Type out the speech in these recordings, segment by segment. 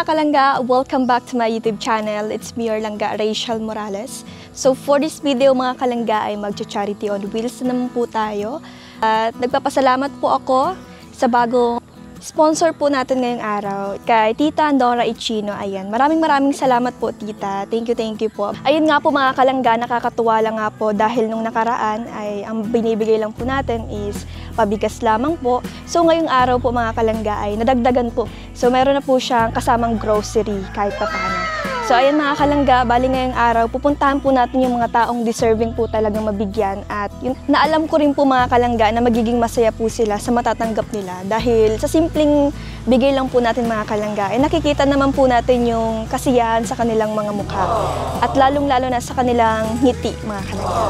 kalangga, welcome back to my YouTube channel. It's me, your langga, Rachel Morales. So for this video mga kalangga ay mag-charity on wheels na naman po tayo. At nagpapasalamat po ako sa bagong sponsor po natin ngayong araw, kay Tita Dora Ichino. Ayan, maraming salamat po Tita. Thank you po. Ayun nga po mga kalangga, nakakatuwa lang nga po dahil nung nakaraan ay ang binibigay lang po natin is pabigas lamang po. So ngayong araw po mga kalangga ay nadagdagan po. So meron na po siyang kasamang grocery kahit pa paano. So ayan mga kalangga, bali ngayong araw, pupuntahan po natin yung mga taong deserving po talagang mabigyan. At yun, naalam ko rin po mga kalangga na magiging masaya po sila sa matatanggap nila. Dahil sa simpleng bigay lang po natin mga kalangga, nakikita naman po natin yung kasiyahan sa kanilang mga mukha. At lalong-lalo na sa kanilang ngiti mga kalangga.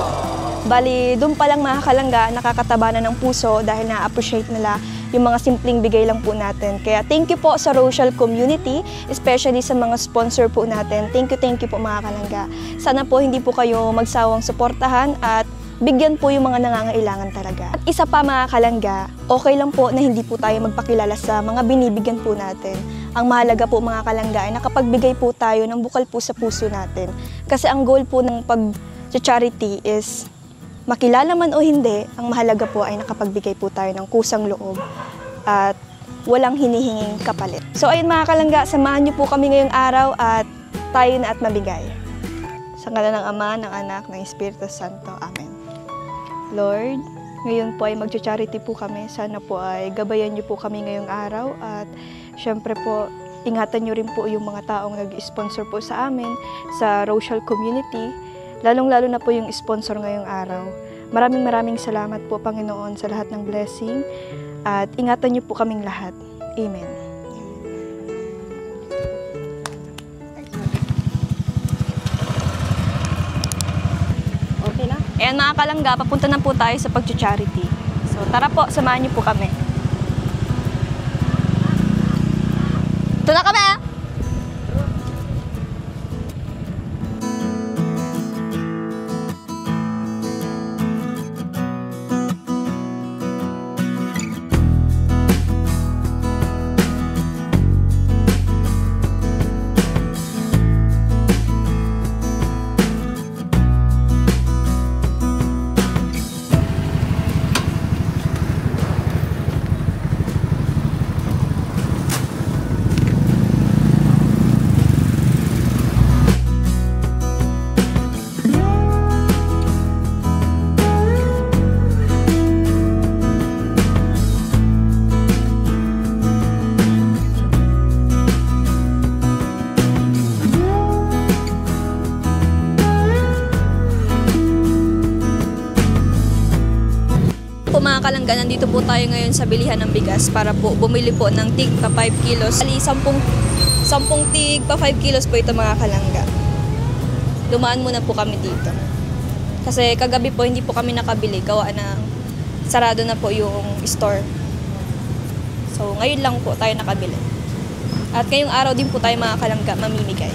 Bali, doon pa lang mga kalangga, nakakataba na ng puso dahil na-appreciate nila yung mga simpleng bigay lang po natin. Kaya thank you po sa Rochelle community, especially sa mga sponsor po natin. Thank you po mga kalangga. Sana po hindi po kayo magsawang suportahan at bigyan po yung mga nangangailangan talaga. At isa pa mga kalangga, okay lang po na hindi po tayo magpakilala sa mga binibigyan po natin. Ang mahalaga po mga kalangga ay nakapagbigay po tayo ng bukal po sa puso natin. Kasi ang goal po ng pag-charity is makilala man o hindi, ang mahalaga po ay nakapagbigay po tayo ng kusang loob at walang hinihinging kapalit. So ayun mga kalangga, samahan niyo po kami ngayong araw at tayo na at mabigay. Sa ngalan ng Ama, ng Anak, ng Espiritu Santo. Amen. Lord, ngayon po ay mag-charity po kami. Sana po ay gabayan niyo po kami ngayong araw at syempre po, ingatan niyo rin po yung mga taong nag-sponsor po sa amin sa Rochelle community. Lalong-lalo na po yung sponsor ngayong araw. Maraming salamat po Panginoon sa lahat ng blessing at ingatan niyo po kaming lahat. Amen. Okay na? Ayan mga kalangga, papunta na po tayo sa pag-charity. So tara po, samahan niyo po kami. Ito na kami! Mga kalangga, nandito po tayo ngayon sa bilihan ng bigas para po bumili po ng tig pa 5 kilos. 10 tig pa 5 kilos po ito mga kalangga. Dumaan muna po kami dito. Kasi kagabi po hindi po kami nakabili. Gawa na sarado na po yung store. So ngayon lang po tayo nakabili. At ngayong araw din po tayo mga kalangga mamimigay.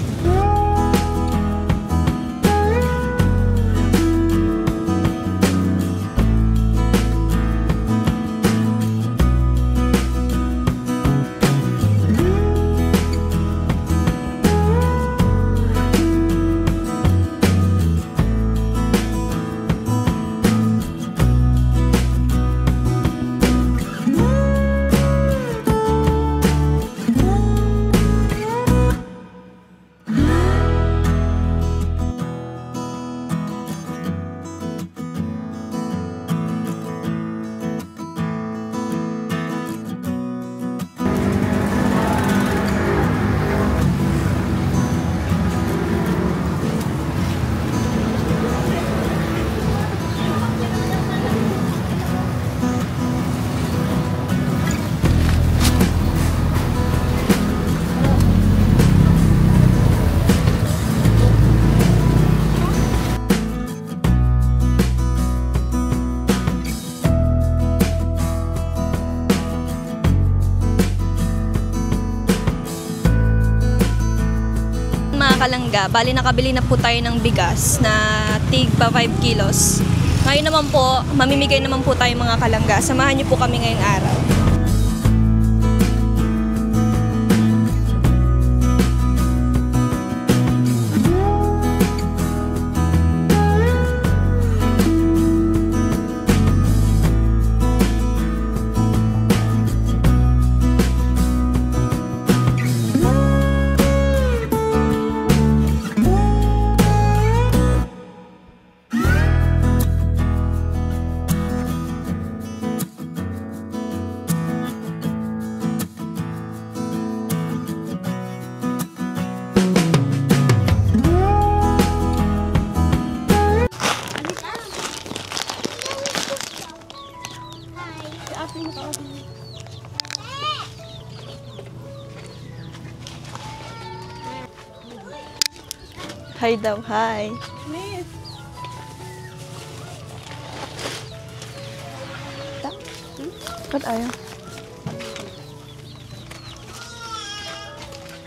Kalangga, bali nakabili na po tayo ng bigas na tig pa 5 kilos. Ngayon naman po, mamimigay naman po tayo mga kalangga. Samahan niyo po kami ngayong araw. Hi daw, hi. Miss. Ba't ayaw?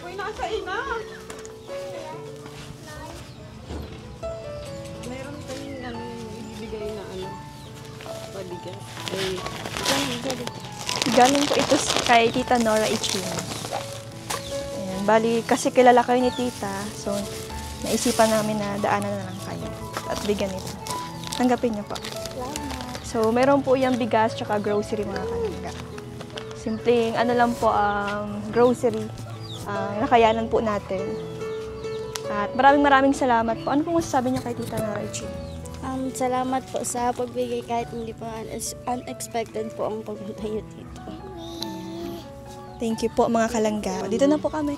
Uy, nasa ina. Meron kayong ibibigay na pabigas. Galing po ito kay Tita Nora Ichino. Ayan, bali, kasi kilala kayo ni Tita, so naisipan namin na daanan na lang kayo at bigyan ito. Tanggapin niyo po. So, meron po yung bigas tsaka grocery mga kalangga. Simpleng ano lang po, grocery. Nakayanan po natin. At maraming salamat po. Ano po masasabi niyo kay Tita Nora Ichino? Salamat po sa pagbigay kahit hindi pa unexpected po ang pagpunta niyo dito. Thank you po mga kalangga. Dito na po kami.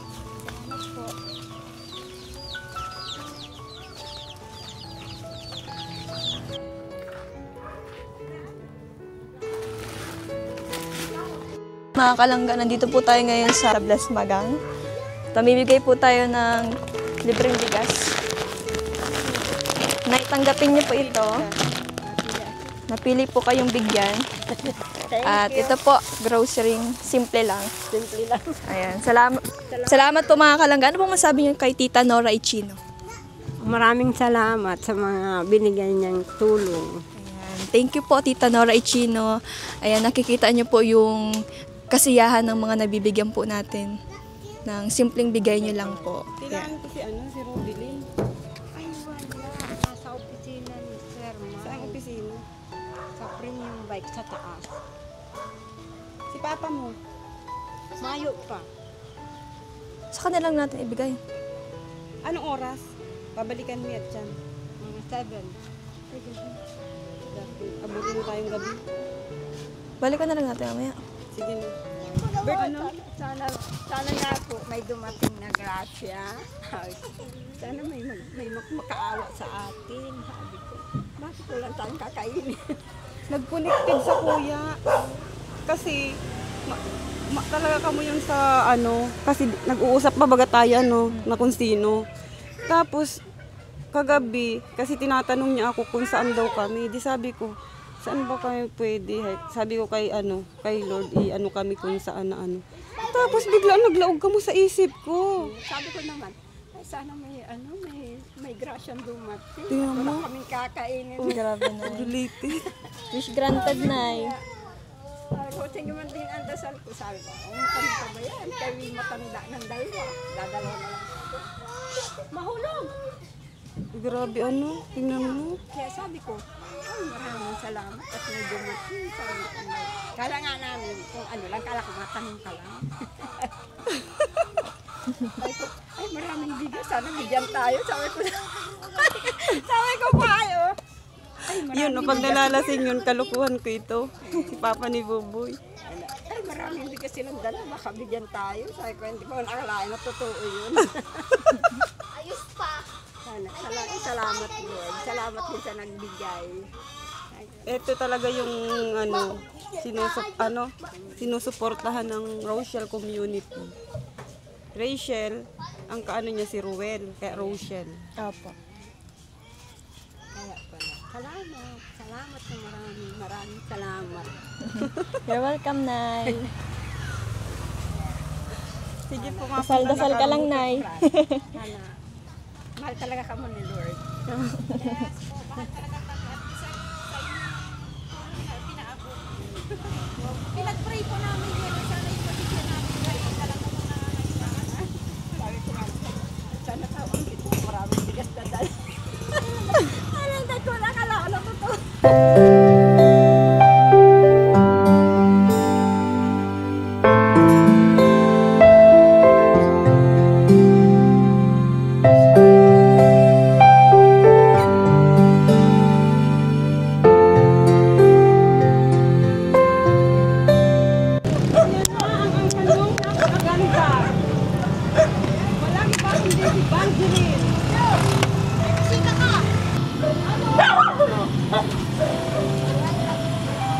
Mga kalangga, nandito po tayo ngayon sa Blas Magang. Tamimigay po tayo ng libreng bigas. Naitanggapin niyo po ito. Napili po kayong bigyan. At ito po, grocery, simple lang. Simple lang. Ayan, salamat po mga kalangga. Ano pong masabi niyo kay Tita Nora Ichino? Maraming salamat sa mga binigay niyang tulong. Ayan, thank you po Tita Nora Ichino. Ayan, nakikita niyo po yung kasiyahan ng mga nabibigyan po natin. Ng simpleng bigay niyo lang po. Kailangan ko si Rubilin. Ay, wala. Nasa opisina ni Sir Ma. Saan opisina? Sa premium bike sa taas. Si Papa mo. Mayo pa. Sa kanila lang natin ibigay. Anong oras? Pabalikan mo yan dyan. Mga 7. Abutin mo tayong gabi. Balikan na lang natin mamaya. Sige na. Bert, Sana nga po may dumating na grasya. Sana may makaawa sa atin. Sabi ko, bakit wala tayong kakainin? nagconnected sa kuya. Kasi, talaga kamo yung sa kasi nag-uusap pa baga tayo na kung sino. Tapos, kagabi, kasi tinatanong niya ako kung saan daw kami. Di sabi ko, saan ba kami pwede? Sabi ko kay Lord, kami kung saan na Tapos bigla naglaog ka mo sa isip ko. Sabi ko naman, ay sana may grasyang dumating. Tingnan mo. Wala kaming kakainin. Grabe na. Related. Wish granted na Sabi ko, sige man din ang dasal ko. Sabi ko, matanda ba yan? Kaya matanda ng dalawa. Dadalawa na lang. Mahulog! Grabe tingnan mo. Kaya sabi ko, ay maraming salamat at may dumating. Sabi ko, kala nga namin kung kala ko matanong ka lang. Sabi ko, ay maraming bigas, sana bigyan tayo. Sabi ko pa ayo. Yun, pag nalalasing yun, kalukuhan ko ito. Si Papa ni Buboy. Ay maraming bigas silang dala, baka bigyan tayo. Sabi ko, hindi ko nakalain na totoo yun. Ayos pa. Salamat Lord. Salamat din sa nagbigay. Ito talaga yung sinusuportahan ng Rochelle community. Rachel, ang kaano niya si Ruel, kaya Rochelle. Opo. Kaya pala. Salamat na maraming salamat. You're welcome, Nay. Sige po nga. Dasal ka lang, Nay. Mahal talaga kamo ni Lord. Pinag-pray po namin yun. Sana yung pagkikita namin. Sabi ko nga, sana tawang ito. Maraming bigas na dala. Alam na ko, nakala ko na totoo.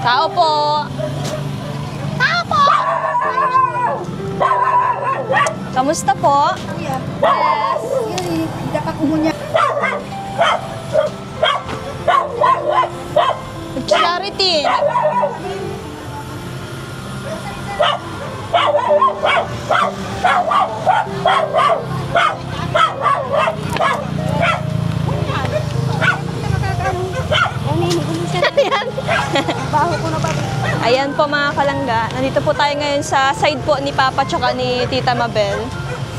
Tao po! Tao po! Kamusta po? Yes. Hindi ka kumunya. Charity. Ayan. Baho ko na ba? Ayan po mga kalangga. Nandito po tayo ngayon sa side po ni Papa tsaka ni Tita Mabel.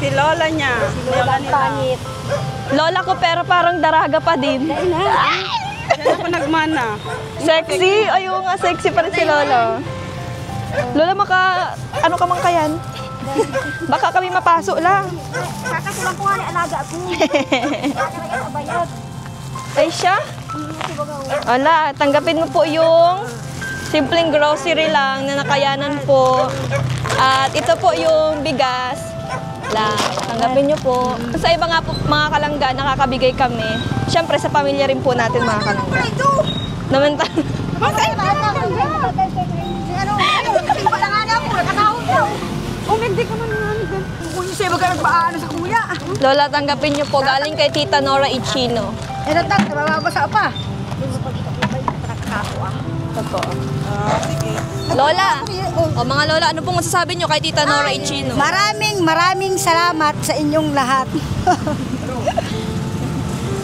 Si Lola niya. Lola nila. Pangit. Lola ko pero parang daraga pa din. Yan ako nagmana. Sexy! Ayun nga, sexy pa rin si Lola. Lola, ano ka man kayan? Baka kami mapasok lang. Kakakulang ko nga ni alaga ko. Kakakulang abayad. Ay siya? Wala, tanggapin mo po yung simpleng grocery lang na nakayanan po. At ito po yung bigas. Lang, tanggapin nyo po. Sa iba nga po, mga kalangga, nakakabigay kami. Siyempre, sa pamilya rin po natin, mga kalangga. Naman Umigdi ka man nga ni Ben. Kuya siya baga nagpaano sa kuya. Lola, tanggapin nyo po. Galing kay Tita Nora Ichino. Ito tak, mababasa pa. Ito po. Lola, o mga Lola, ano pong masasabi nyo kay Tita Nora Ichino? Maraming salamat sa inyong lahat.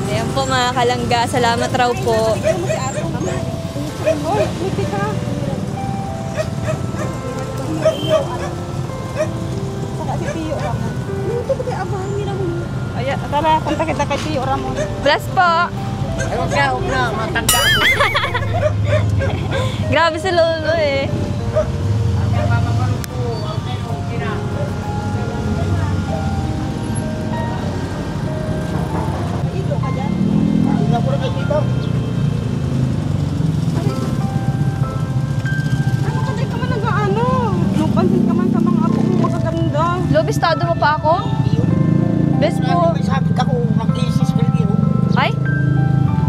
Ayan po mga kalangga, salamat raw po. Ayan, tara, punta kita kay Tio Ramon. Bless po. Huwag na, matanda ko. Grabe si Lolo eh. Ano ka man nag-ano? Lupansin ka man sa mga apo mo magaganda. Lo, bistado mo pa ako? Bless po. Sabi ka ko, mag-isis Pilipino. Ay?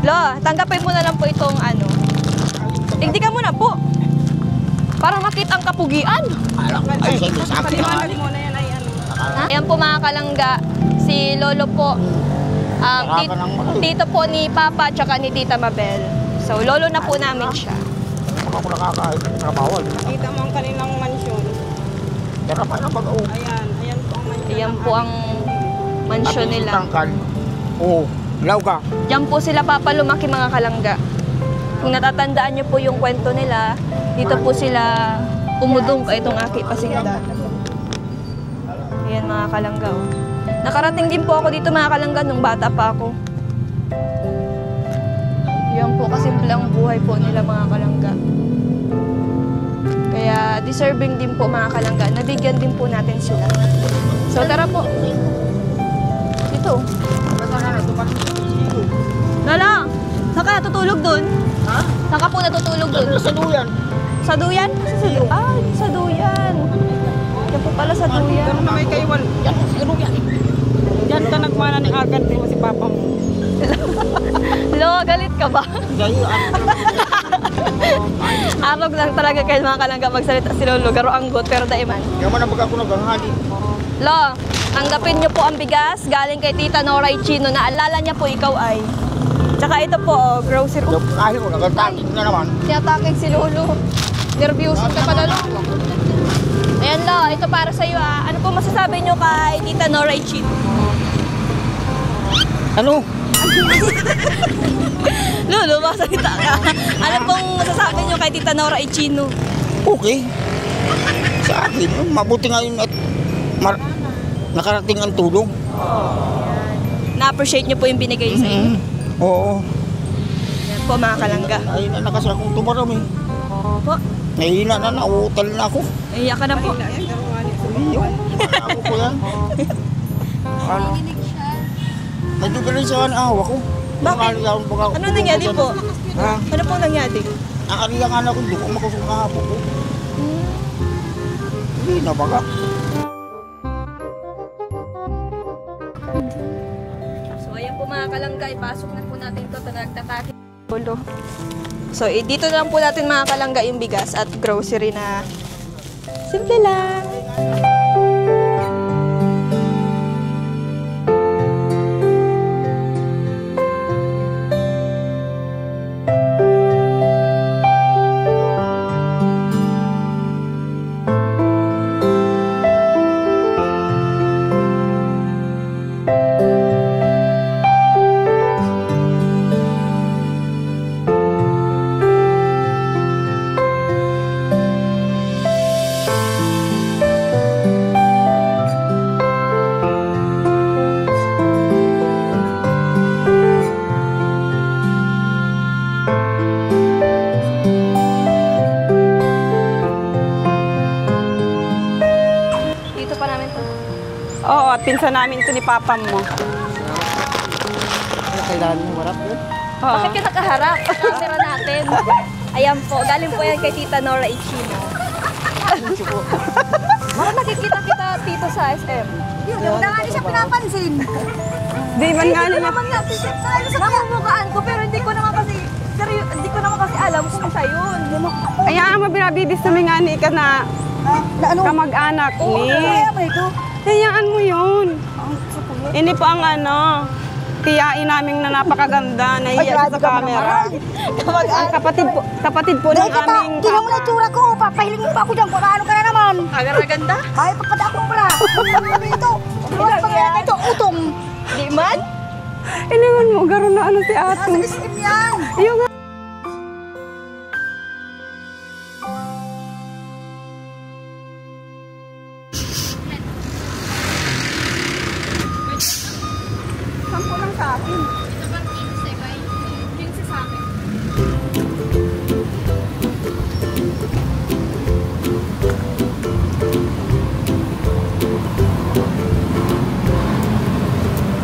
Lo, tanggapin mo na lang po itong ano. Hindi ka muna po. Para makita ang kapugian. Ay, sabi sa akin na. Paliwanag mo na yan ay ano. Ayan po mga kalangga, si Lolo po. Tito po ni Papa tsaka ni Tita Mabel. So, Lolo na po namin siya. Baka ko nakakain ng trabawal. Kita mo ang kanilang mansyon. Pero pa na mag-o. Ayan po ang mansyon. Ayan po ang mansyon nila. Tangkal. Oo, law ka. Diyan po sila Papa lumaki mga kalangga. Kung natatandaan niyo po yung kwento nila, dito po sila umudong ka itong aki pasinda. Ayan mga kalangga. Oh. Nakarating din po ako dito mga kalangga nung bata pa ako. Yan po kasimple ang buhay po nila mga kalangga. Kaya deserving din po mga kalangga. Nabigyan din po natin sila. So tara po. Dito. Lala! Saan ka natutulog dun? Ha? Saan ka po natutulog dun? Sa duyan. Sa duyan? Ay, sa duyan. Yan po pala sa duyan. Pero na may kaiwan. Yan, sa duyan. Yan ka nagmana ni agad mo si Papa mo. Lo, galit ka ba? Dahil Arog lang talaga kayo mga kalangga magsalita si Lolo. Garo anggot, pero daiman. Yung man ako naghahali. Lo, tanggapin niyo po ang bigas galing kay Tita Nora Ichino na alala niya po ikaw ay. Tsaka ito po, oh, grocery. Yung kahit ko, nagtatagin na naman. Sinatakin si Lolo. Nervyos ka pala, Lo. Ayan, Lo, ito para sa'yo ah. Ano po masasabi niyo kay Tita Nora Ichino? Ano? Lolo, masalita ka. Ano pong masasabi niyo kay Tita Nora Ichino? Okay. Sa akin, mabuti ngayon at nakarating ang tulong. Na-appreciate niyo po yung binigay sa inyo. Oo. Yan po mga kalangga. Ay, nakas akong tumarami. Po, Nahihina na, nauutal na ako. iyak ka na po. Iyo, ako po yan. Ano? Nagdidiretso ang awa ko. Bakit? Ano nangyari po? Ha? Ano po nangyari? Ang ariyangan ako, doon ko makusok na hapo ko. Hindi na baga. So ayan po mga kalangga, ipasok na po natin ito na nagtatake. So dito na lang po natin mga kalangga yung bigas at grocery na simple lang. Dito pa namin to. Oo, at pinsan namin ito ni Papa mo. Kailangan mo marap yun. Oo. Bakit ka nakaharap? Camera natin. Ayan po, galing po yan kay Tita Nora Ichino. Parang nakikita kita dito sa SM. Yun, nga siya pinapansin. Di man nga nila. Namumukhaan ko pero hindi ko naman kasi alam kung siya yun. Ayaan mo, binabibis namin nga ni ka na kamag-anak ni. Hayaan mo yun. Ini po ang tiyain namin na napakaganda, nahiya sa camera. Ang kapatid po ng aming Tingnan mo na itsura ko, papahilingin pa ako dyan, paano ka na naman? Agara-ganda? Ay, papada ako pala. Ito, ito, utong. Di man? Iniwan mo, garo na si Ato. Nasa SM yan. Yung sampo lang sa akin.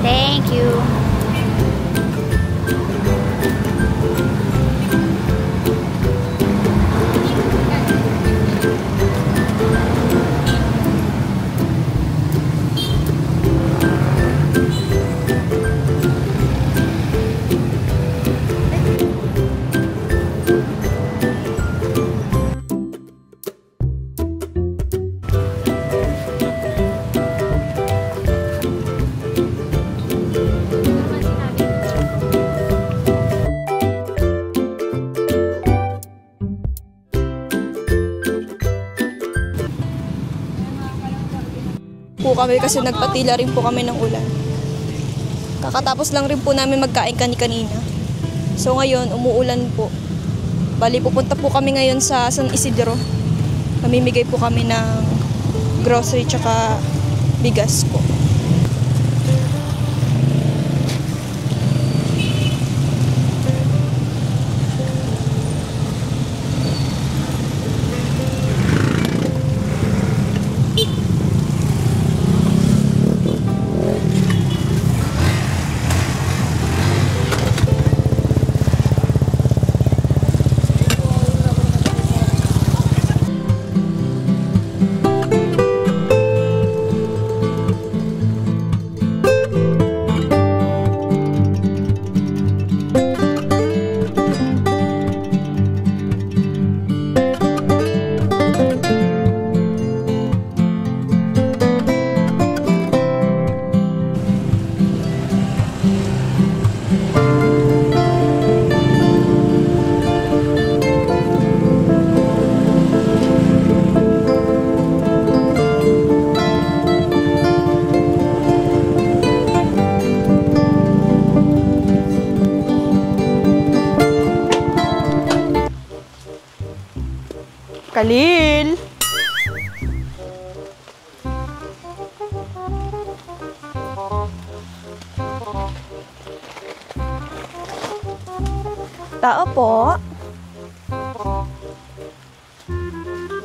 Thank you. Po kami kasi nagpatila rin po kami ng ulan. Kakatapos lang rin po namin magkain kanina. So ngayon, umuulan po. Bali, pupunta po kami ngayon sa San Isidro. Mamimigay po kami ng grocery tsaka bigas po. Kalil! Tao po.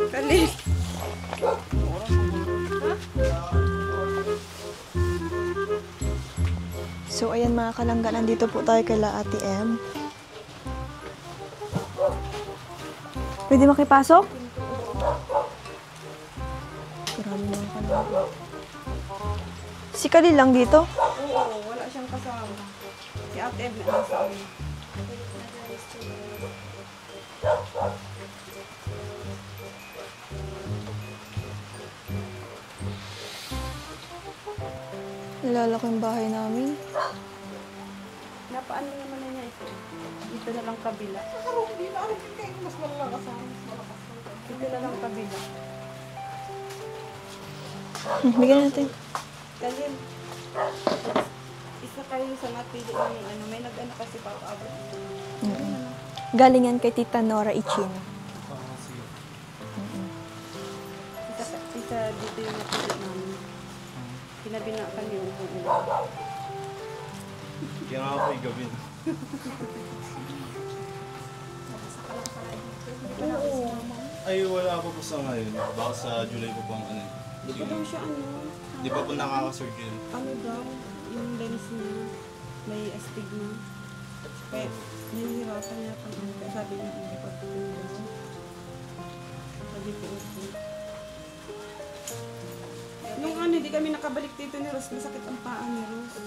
Kalil! So ayan mga kalangga, nandito po tayo kay Ate M. Pwede makipasok? Grabe mga kalangga. Si Kalil lang dito? Oo, wala siyang kasama. Si Ate Eb na nasa amin. Nilalaki yung bahay namin. Napaano naman na niya ito? Dito na lang kabila. Mas malakas ako. Dito na lang kabila. Bigyan natin. Kalil. tayo sa napili ng ano, may nag-ano kasi papaabot. Galing yan kay Tita Nora Ichin. Isa dito yung napili namin. Kinabi na kami yung ulo. Kaya nga ako gawin. Ay, wala pa po sa ngayon. Baka sa July po pang ano. Di ba daw siya ano? Di pa po nakaka-surgery. Ano daw? Yung lens niya. May astigma. Kaya nahihirapan niya pang ano. Kaya sabi niya, hindi pa po daw. Sabi ko, okay. Nung ano, di kami nakabalik dito ni Rose. Masakit ang paa ni Rose.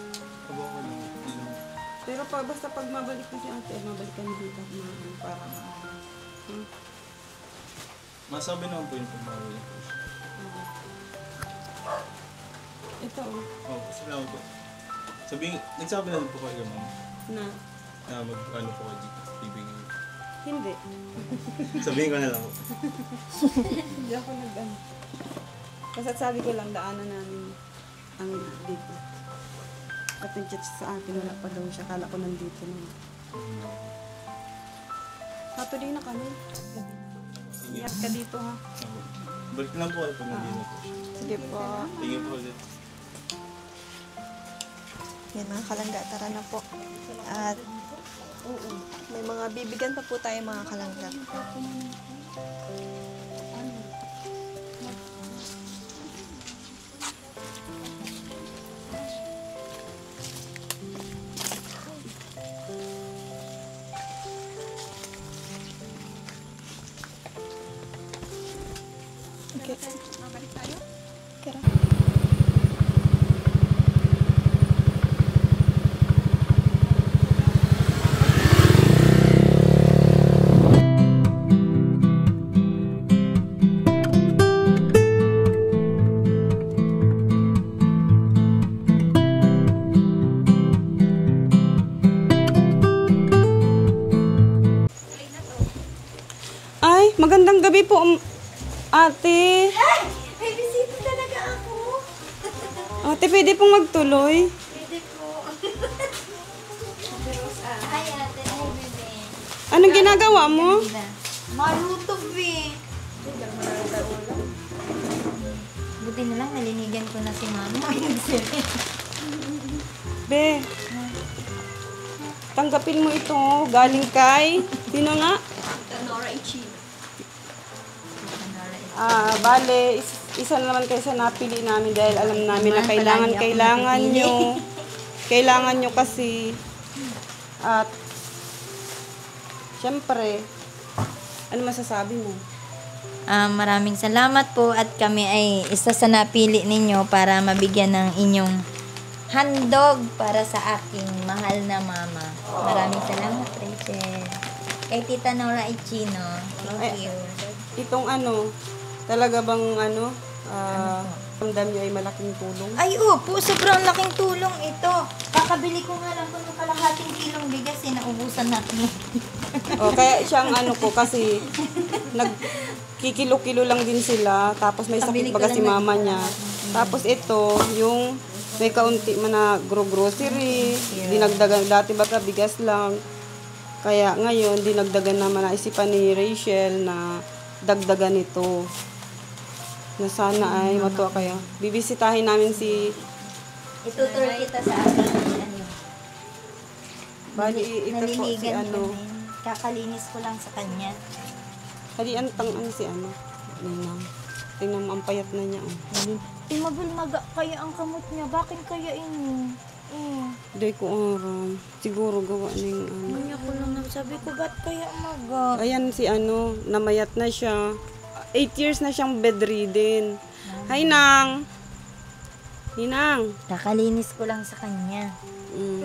Aba ko lang. Hindi lang. Pero basta pag mabalik na si ate, mabalik kami dito para Masabi naman po yung pagmamali po siya. ito Oh, salamat po. Nagsabi na po kayo, ma'am, na na mag-ano po kayo dito. Ibigay. hindi. Sabihin ko na lang po. Hindi ako nag-ano. Basta sabi ko lang, daanan namin ang dito. At yung chat sa akin, wala pa daw siya. Kala ko nandito na. Saturday na kami. Iyak ka dito ha. Balik lang po kayo pag nandito po siya. Sige po. Tingin po ulit. Yan mga kalangga, tara na po. At may mga bibigyan pa po tayo mga kalangga. Okay. Tara. Ay, magandang gabi po, ate. May bisita talaga ako. Ate, pwede pong magtuloy. Pwede po. Hi, ate. Hi, bebe. Anong ginagawa mo? Maluto, be. Buti na lang, nalinigan ko na si mama. Ay, nagsirin. Be, tanggapin mo ito. Galing kay, sino nga? Tita Nora Ichin. Bale, isa na naman kayo sa napili namin dahil alam namin na kailangan nyo kasi. At, syempre, ano masasabi mo? Maraming salamat po at kami ay isa sa napili ninyo para mabigyan ng inyong handog para sa aking mahal na mama. Maraming salamat, Rachel. Kay Tita Nora Ichino. Thank you. Itong ano, talaga bang ano, ramdam nyo ay malaking tulong? Ay, opo, sobrang laking tulong ito. Kakabili ko nga lang kung kalahating kilong bigas, naubusan natin. Kaya siyang ano po, kasi nagkikilo-kilo lang din sila, tapos may sakit baga si mama niya. Tapos ito, yung may kaunti man na grocery, dinagdagan, dati baka bigas lang. Kaya ngayon, dinagdagan naman na isipan ni Rachel na dagdagan ito. Na sana ay matuwa kayo. Bibisitahin namin si... Itutur kita sa akin. Ano, Bali, ito po si nalinigan ano. ko din. Kakalinis ko lang sa kanya. Hali, ano si ano? Ninang. Tingnan mo, ang payat na niya. Oh. Maga kaya ang kamot niya. Bakit kaya inyo? Hindi ko aram. Siguro gawa na yung ano. Kanya ko lang sabi ko, ba't kaya maga? Ayan si ano, namayat na siya. 8 years na siyang bedridden. Hi, Nang. Ninang. Kakalinis ko lang sa kanya.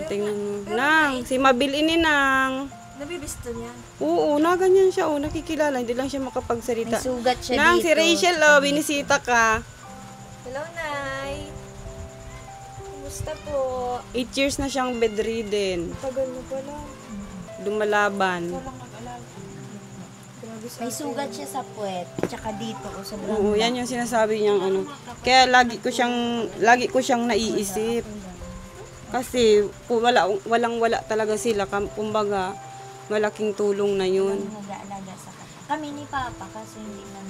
Tingnan mo. Nang, si Mabil ini, Nang. Nabibisto niya. Oo, na ganyan siya. Oh, nakikilala. Hindi lang siya makapagsalita. May sugat siya Nang, dito. si Rachel, oh, binisita ka. Hello, Nay. Kumusta po? 8 years na siyang bedridden. Tagal mo pala. Lumalaban. May sugat siya sa puwet. Tsaka dito. Sobrang Oo, yan yung sinasabi niyang ano. Kaya lagi ko siyang naiisip. Kasi kung walang-wala talaga sila, kumbaga, malaking tulong na yun. Nag-aalaga sa kanya. Kami ni Papa kasi hindi naman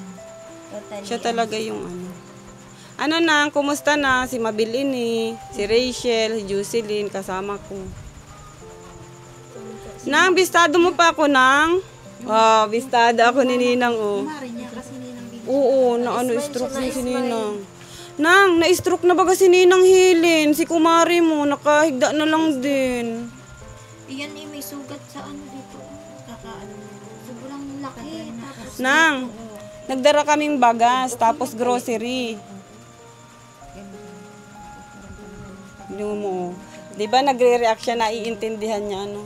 totally. Siya talaga yung ano. Ano na, kumusta na? Si Mabilini, si Rachel, si Jocelyn, kasama ko. Nang, bistado mo pa ako, Nang? Bistada ako ni Ninang, oh. Oo, na ano, stroke na si Ninang. Nang, na-stroke na baga si Ninang Hilin. Si kumari mo, nakahigda na lang din. Iyan eh, may sugat sa ano dito. Kakaano mo. Sobrang laki. Tapos, Nang, nagdara kaming bagas, tapos grocery. Hindi mo. Di ba nagre-react siya, naiintindihan niya, ano?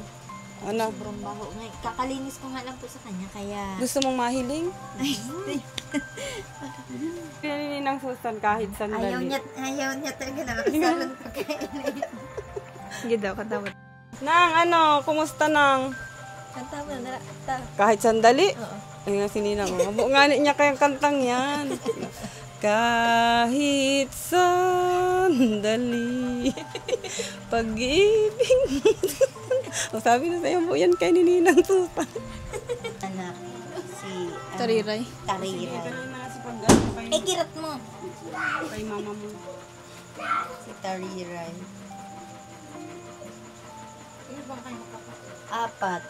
Ano? Sobrang baho nga. Kakalinis ko nga lang po sa kanya, kaya... Gusto mong mahiling? Ay, Pinili ng Susan kahit sandali. ayaw niya talaga nakakasalon pagkain. Sige daw, katawa. Nang, ano, kumusta nang? Katawa na, Kahit sandali? Ay nga, sininang. Abo nga niya kayang kantang yan. Kahit sandali, pag-ibig mo. O, sabi na sa'yo po yan kay Ninang Susan. Anak, si... Tariray. Tariray. Kay Kirat mo. mama mo. Si Tariray. Apat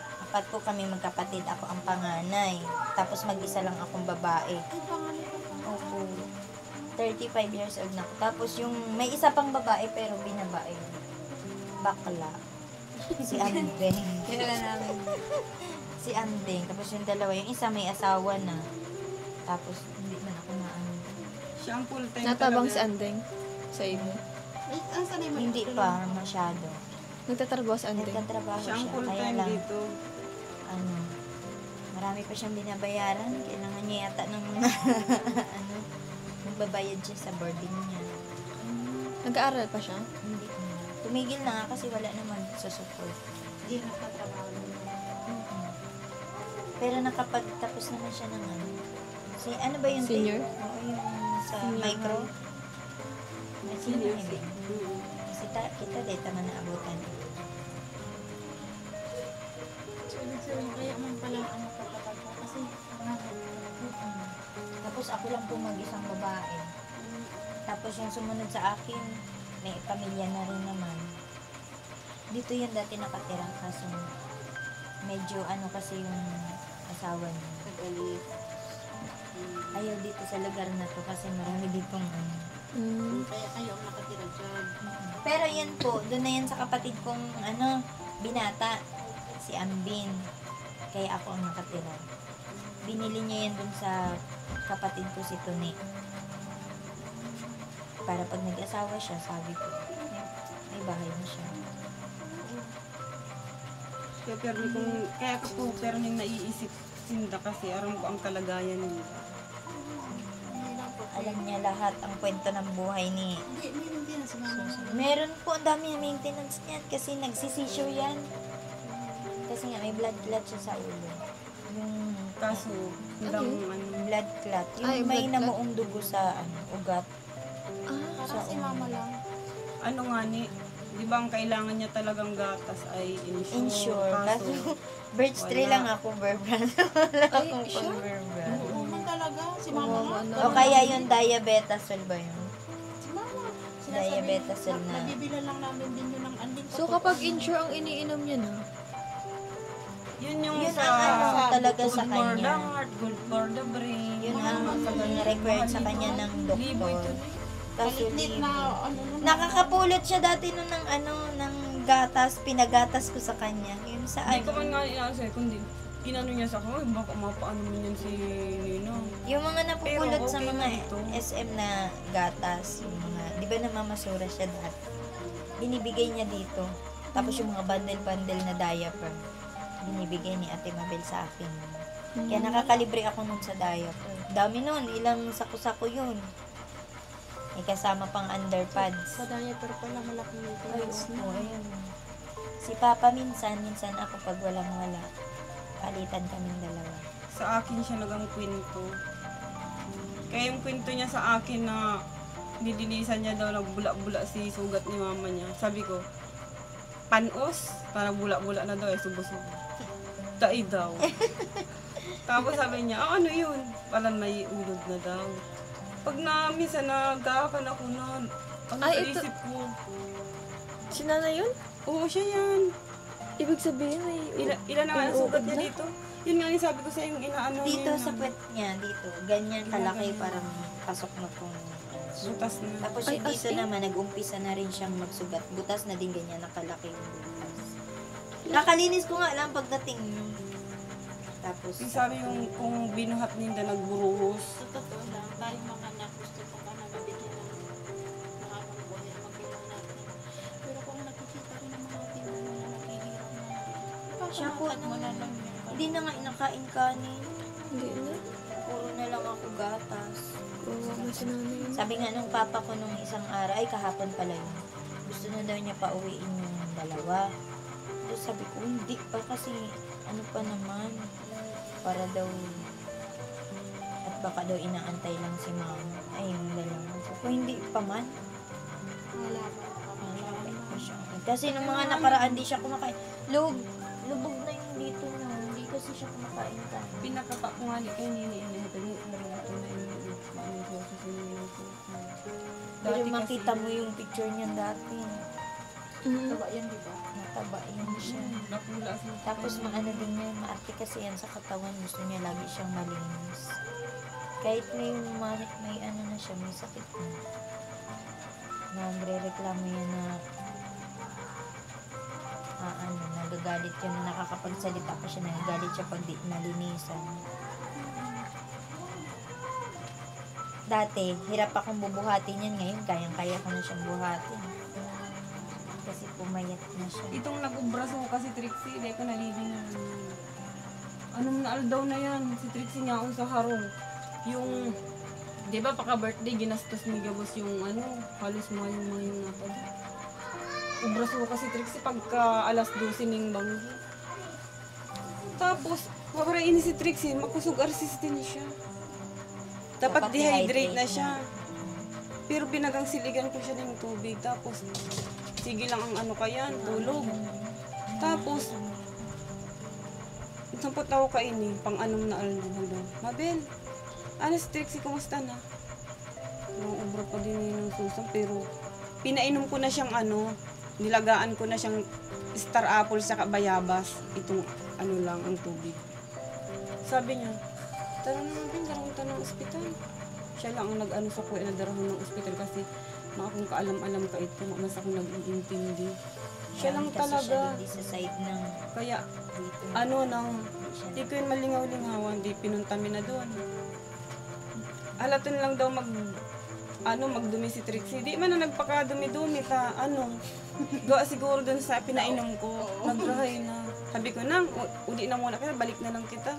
po kami magkapatid. Ako ang panganay. Tapos mag-isa lang akong babae. Opo. 35 years old na ako. Tapos yung may isa pang babae pero binabae. Bakla. Si Andeng. kilala namin. Si Andeng. Tapos yung dalawa. Yung isa may asawa na. Tapos hindi man ako maano. Siya ang full time Natabang si talaga. Andeng sa imo. Ay, asan na yung Hindi pa masyado. Nagtatrabaho si Andeng. Nagtatrabaho Siya siya. ang full Kaya time lang, dito. ano, marami pa siyang binabayaran. Kailangan niya yata ng mga, ano, magbabayad siya sa boarding niya. Nag-aaral pa siya? Hindi na. Tumigil na nga kasi wala naman sa support. Hindi nakatrabaho. Pero nakapagtapos naman siya ng ano. Ano ba yung Senior? Oo, yung sa micro. May senior eh. Kasi kita dito man naabutan. Kaya man pala ang nakapatag ko. Kasi, Tapos ako lang po mag-isang babae. Tapos yung sumunod sa akin, may pamilya na rin naman. Dito yan dati nakatira kaso medyo ano kasi yung asawa niya. Ayaw dito sa lugar na to kasi marami ditong ano. kaya kayo ang nakatira dyan. Pero yan po, doon na yan sa kapatid kong ano, binata, si Ambin. Kaya ako ang nakatira. Binili niya yan doon sa kapatid ko si Tony. Para pag nag-asawa siya, sabi ko, may bahay na siya. Kaya ko po, pero nang naiisip sinda kasi aram ko ang kalagayan niya. Alam niya lahat ang kwento ng buhay ni Hindi, meron din si mama. Meron po, ang dami ng maintenance niyan kasi nagsisisyo yan. Kasi nga may blood clot siya sa ulo. Yung Kaso, hindang ano. blood clot, yung Ay, may blood clot. namuong dugo sa ugat. Parang si mama lang. Ano nga ni, di ba ang kailangan niya talagang gatas ay Insure. Kaso, Kaso, birch tray wala. lang ako, verbal. Wala Ay, akong siya? pang-verbal. Oo man talaga. Si mama nga. O kaya yung diabetasol ba yun? Si mama. Diabetasol na. Nabibila lang namin din yun ng anding. So kapag insure ang iniinom niya na, yun yung Yun sa ang ano talaga good sa for the kanya. heart, good for the brain. Yun ang required sa kanya ng Liboy doktor. to. Kaso Palit na ano nun. nakakapulot siya dati nun ng ano, ng gatas, pinagatas ko sa kanya. Yun sa Hindi ko ano. man nga inaasay, kundi inano niya sa ako, baka mapaano mo yan si Ninong. Yung mga napupulot Pero sa okay mga na ito. SM na gatas, yung mga, di ba namamasura siya dati? Binibigay niya dito. Tapos yung mga bundle-bundle na diaper, binibigay ni Ate Mabel sa akin. Kaya nakakalibre ako nun sa diaper. Dami nun, ilang sako-sako yun. May kasama pang underpads. Sa diaper pala malaking Ay, maintenance na. oo, ayun. Si Papa minsan ako pag walang-wala. Palitan kaming dalawa. Sa akin siya nagang kwento. Kaya yung kwento niya sa akin na nilinisan niya daw, nagbula-bula si sugat ni mama niya. Sabi ko, panos, parang bula-bula na daw, subo-subo. Dai daw. Tapos sabi niya, ano yun? Parang may ulod na daw. Pag minsan nagkakakan ako na, sa isip ko. Si nanay yun? Oo, siya yan. Ibig sabihin ay... Ilan na nga ang sugat niya dito? Yun nga yung sabi ko sa yung inaano Dito niya. sa puwet niya, dito. Ganyan kalaki, parang pasok na kung... Butas na. Tapos yung dito naman, nag-umpisa na rin siyang magsugat. Butas na din ganyan, nakalaki yung butas. Nakalinis ko nga lang pagdating niyo. Tapos, Yung sabi yung kung binuhat ninda nagburuhos. Sa totoo lang, tayo mga anak, gusto ko ka na mabigyan ng mahabang buhay at magbigyan natin. Pero kung nakikita rin ng mga tingnan mo na naghihirap na, siya po, ipapangkat mo na lang yan. hindi na nga inakain kanin. Hindi na. Puro na lang ako gatas. Oo, mas si nanay yun. Sabi nga nung papa ko nung isang araw, ay kahapon pala yun. Gusto na daw niya pauwiin yung dalawa. Tapos sabi ko, hindi pa kasi ano pa naman. Para daw, at baka daw inaantay lang si mama. Ay, yung dalawa. Sabi ko, hindi pa man. Malapit pa siya. Kasi nung mga nakaraan, di siya kumakain. Lubog na yung dito na. Hindi kasi siya kumakain ka. Pinakapa ko nga kay Nini ito na Pero makita mo yung picture niya dati. Taba yan, di ba? Mataba yan siya. Napula siya. Tapos maano din niya, maarte kasi yan sa katawan. Gusto niya lagi siyang malinis. Kahit may ano na siya, may sakit na. Nagre-reklamo yan na nagagalit yun na nakakapagsalita pa siya, nagagalit siya pag di nalinisan. Dati, hirap akong bubuhatin yan. Ngayon, kayang-kaya ko na siyang buhatin. Kasi pumayat na siya. Itong nag-ubraso ko kasi Trixie, hindi ko nalibingan. Anong naaldaw na yan? Si Trixie nga sa harong. Yung, di ba paka-birthday, ginastos ni Gabos yung halos mga yung napag. Ubraso ko kasi Trixie pagka alas 12 ning bangko. Tapos, maparain si Trixie, makusog resistant siya. Dapat dehydrate na siya. Pero binagang siligan ko siya ng tubig. Tapos, sige lang ang tulog. Tapos, sampot ako kainin, pang-anom na doon. Mabel, si Trixie, kumusta na? Ubra pa din yun ng susang, pero pinainom ko na siyang nilagaan ko na siyang star apple sa bayabas. Itong lang ang tubig. Sabi niya, tara na Mabel, darahon tayo ng ospital. Siya lang ang nag-ano sa kuya na darahon ng ospital kasi kung kaalam-alam ka ito, mas ako nag-iintindi. Siya lang Kasi talaga. siya hindi sa side ng Kaya, dito. di ko yun malingaw-lingawan, di pinuntami na doon. Halatin lang daw magdumi si Trixie. Di man na nagpakadumi-dumi ka, gawa siguro doon sa pinainom ko. Nagrahay na. Sabi ko na, uli na muna kita, balik na lang kita.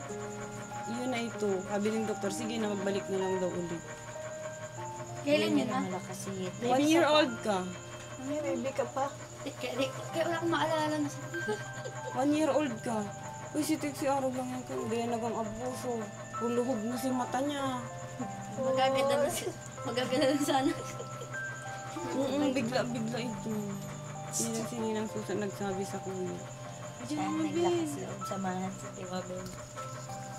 Yun na ito. Sabi ng doktor, sige na, magbalik na lang daw ulit. Kailan yun, ah? Malakas si 1 year old ka. May baby ka pa. Kaya wala akong maalala na sa... 1 year old ka. Uy, si Trixie araw lang yan ka. Hindi yan nagang-abuso. Huluhog mo si mata niya. Magaganda na sana. Bigla-bigla ito. Yun ang sininang Susan nagsabi sa kuya. Diyan Saan na, Mabel. naglakas loob samahan si Timabel.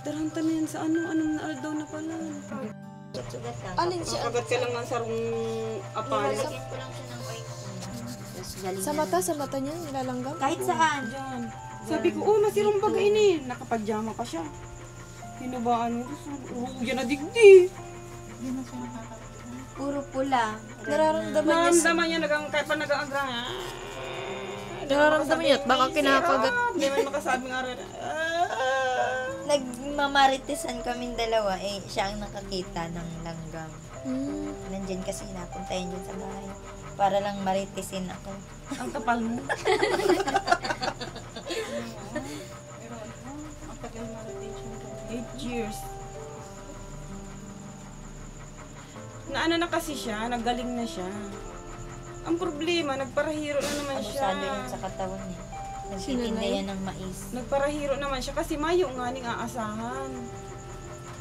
Daranta na yan sa anong naaldaw na pala. Sugat lang. Alin siya? Kagat ka lang ng sarong apal. Lalagyan ko lang siya ng oil. Tapos galing Sa mata niya, nilalanggam? Kahit saan. Diyan. Sabi ko, masirong baga ini. Nakapajama pa siya. Hinubaan mo. Yan na digdi. Puro pula. Nararamdaman niya, kahit pa nag-aagra. Nararamdaman niya at baka kinakagat. Hindi man makasabing aral. Nagmamaritisan kaming dalawa. Siya ang nakakita ng langgam. Nandyan kasi napuntayan dyan sa bahay. Para lang maritisin ako. Ang kapal mo. Ang tagal mo 8 years. Na kasi siya, naggaling na siya. Ang problema, nagparahiro na naman siya. Abusado yan sa katawan niya. Nagtitinda yan ng mais. Nagparahiro naman siya kasi mayo nga ning aasahan.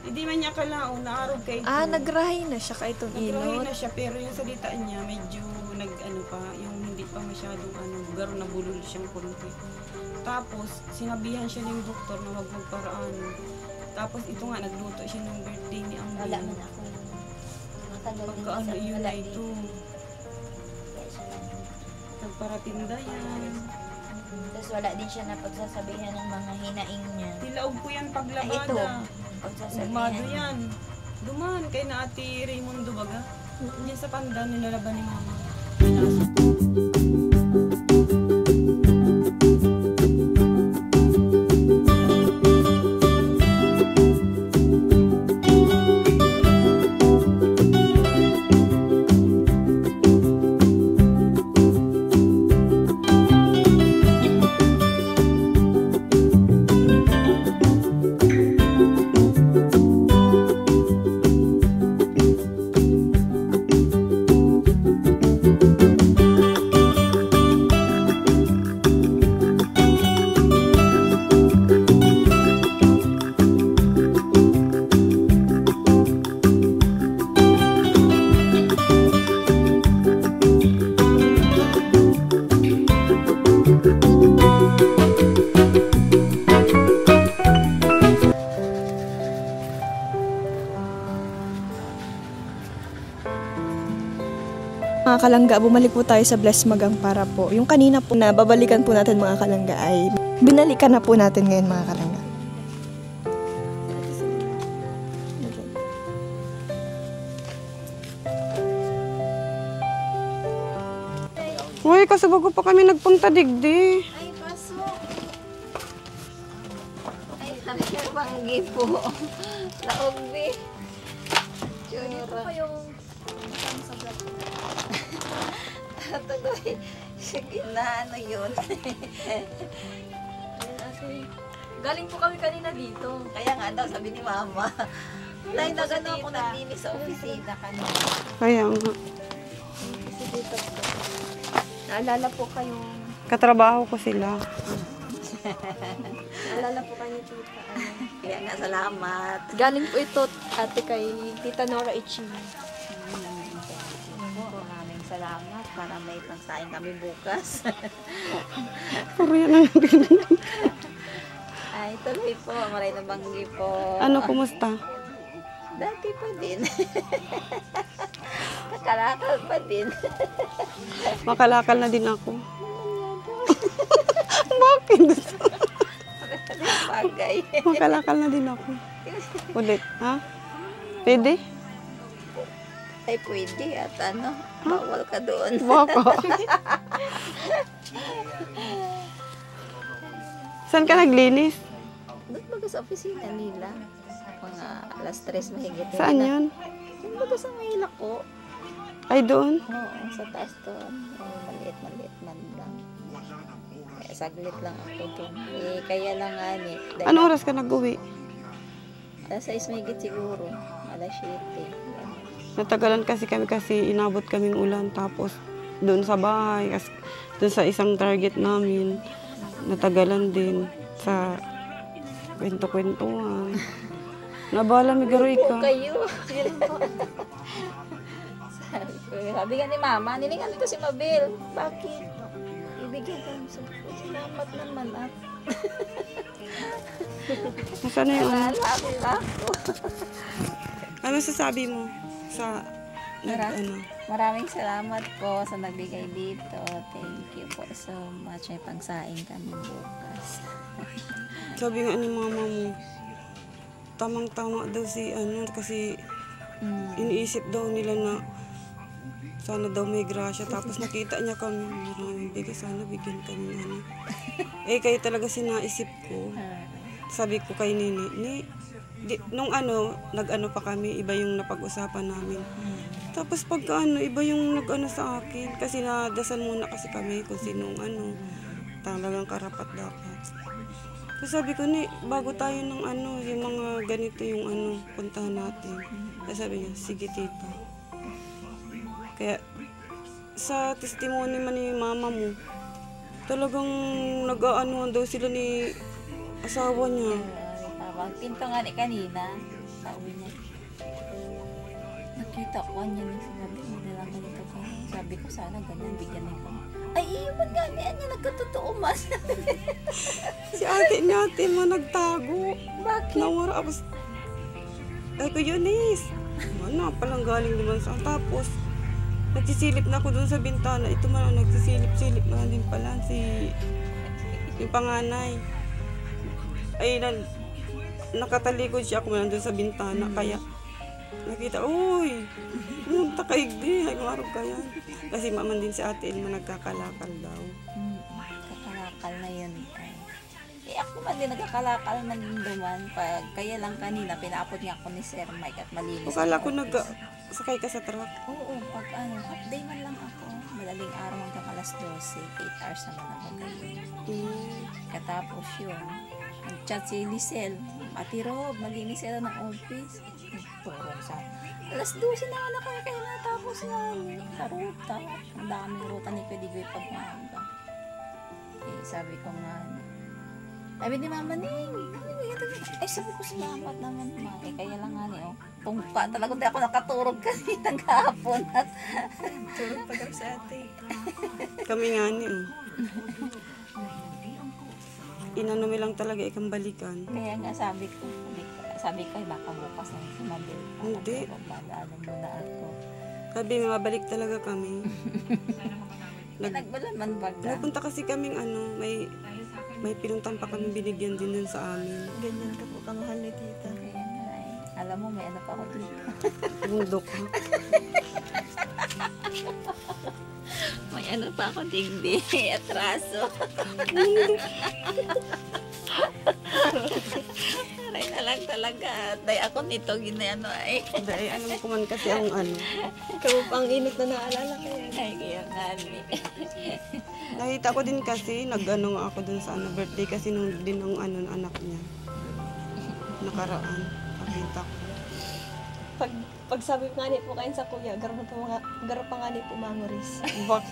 Hindi man niya kalao, naarog kay Nagrahay na siya ka itong Nagrahay inot. na siya, pero yung salita niya medyo yung hindi pa masyadong garo na bulol siyang konti. Tapos, sinabihan siya ng doktor na wag magparaan. Tapos, ito nga, nagluto siya ng birthday ni Wala Ambing. man ako. Matagal din Pagka sa- yun wala na din. ito. Nagparatinda yan. Tapos wala din siya na pagsasabihan ng mga hinaing niya. Tilaog ko yan Ay, ito. paglabada. Pagsasabihan. Umado yan. Duman, kay na ate Raymundo baga. Yan sa pandan, nilalaban ni mama. Mga kalangga, bumalik po tayo sa Bless Magang para po. Yung kanina po na babalikan po natin mga kalangga ay binalikan na po natin ngayon mga kalangga. Uy, kasi bago pa kami nagpunta digdi. Ay, pasok. Ay, kami banggi po. Laog, be. Tsura. Ito pa yung sa vlog. Tuloy. Sige na, ano yun? Galing po kami kanina dito. Kaya nga daw, sabi ni Mama. Dahil na gano'n ako naglinis sa opisina kanina. Kaya nga. Kasi dito po. Naalala po kayong, Katrabaho ko sila. naalala po kayo ni Tita. Kaya nga, salamat. Galing po ito ate kay Tita Nora Ichi. Maraming salamat para may pangsaing kami bukas. Puro yan ang Ay, tuloy po. Maray na banggi po. Ano, kumusta? Dati pa din. Kakalakal pa din. Makalakal na din ako. Bakit? Bagay. Makalakal na din ako. Ulit, ha? Pwede? Ay, pwede. At ano, bawal ka doon. Baka. Saan ka naglinis? Doon baga sa opisina nila. Mga alas 3 mahigit. Saan na. yun? Doon baga sa Maila ko. Ay, doon? Oo, sa taas doon. Ay, maliit man lang. Kaya saglit lang ako doon. Eh, kaya lang nga ni. dahil- Anong oras ka nag-uwi? Alas 6 mahigit siguro. Alas 7. Natagalan kasi kami kasi inabot kaming ulan. Tapos doon sa bahay, doon sa isang target namin, natagalan din sa kwento-kwentuhan. Nabala mi garoy Po ka. kayo. Sabi nga ni Mama, nilingan ko si Mabel. Bakit? Ibigay ka ng sabi. Salamat naman at Nasaan na yung ano? alamin ako. Ano sasabi mo sa ano? Maraming salamat po sa nagbigay dito. Thank you po so much. May pangsaing kami bukas. Sabi nga ni mama mo, tamang-tama daw si ano kasi iniisip daw nila na sana daw may grasya. Tapos nakita niya kami, maraming bigay, sana bigyan kami ano. Eh kayo talaga sinaisip ko. Sabi ko kay Nini, nung ano, nag-ano pa kami, iba yung napag-usapan namin. Tapos pagka ano, iba yung nag-ano sa akin. Kasi nadasal muna kasi kami kung sinong ano, talagang karapat dapat. So sabi ko, bago tayo ng ano, yung mga ganito yung ano, puntahan natin. Tapos sabi niya, sige tita. Kaya sa testimony man ni mama mo, talagang nag-aanuhan daw sila ni asawa niya. Tama. Pinto nga ni kanina. Sa uwi niya. Nakita ko niya ni sinabi mo na lang ganito ko. Sabi ko sana ganyan, bigyan nila. Ay, iwan nga niya nagkatotoo man. Si ate natin mo nagtago. Bakit? Nawara ako. Ay ko Eunice. Ano, palang galing naman sa. Tapos, nagsisilip na ako dun sa bintana. Ito man ang nagsisilip-silip na din pala yung panganay. Ay, nakatalikod siya ako nandun sa bintana. Kaya, nakita, uy, munta ka igdi. Ay, marog ka yan. Kasi maman din si ate Elma nagkakalakal daw. Kakalakal na yun. Eh, ako man din nagkakalakal man din duman. Kaya lang kanina, pinapot niya ako ni Sir Mike at malinis. Akala ko sakay ka sa truck. Oo, pag half day man lang ako. Madaling araw hanggang alas 12. 8 hours naman ako kayo. Katapos yun, nag-chat si Lisel. Ate Rob, malinis sila ng office. Turong sa alas 12 na kaya natapos na sa ruta. Ang daming ruta ni Pedigoy pag maaga. Eh, sabi ko nga, sabi ni Mama Ning, ay sabi ko salamat naman ma. Eh, kaya lang nga niyo, tungpa talaga di ako nakaturog kanina kahapon at turog pa daw sa ate. Kami nga niyo. Inanumi lang talaga ikang balikan. Kaya nga sabi ko ay baka bukas na sumabil. Hindi. Pagdaanan mo na ako. Sabi, mabalik talaga kami. Nagbalaman baga. Napunta kasi kaming may pinuntang pa kami binigyan din dun sa amin. Ganyan ka po kamahal ni tita. Kaya nga eh. Alam mo, may ano pa ako dito. Bundok ha. May ano pa ako digdi. Atraso. Aray na lang talaga. Day ako nito ginano ay. Dahil alam ko man kasi ang Ikaw pang init na naalala ko yan. Ay, kaya nga ni. nakita ko din kasi, nag-ano nga ako dun sa birthday kasi nung din ang anak niya. Nakaraan. Nakita ko. Pag sabi nga ni po kayo sa kuya, garo pa nga ni po memories. Bak.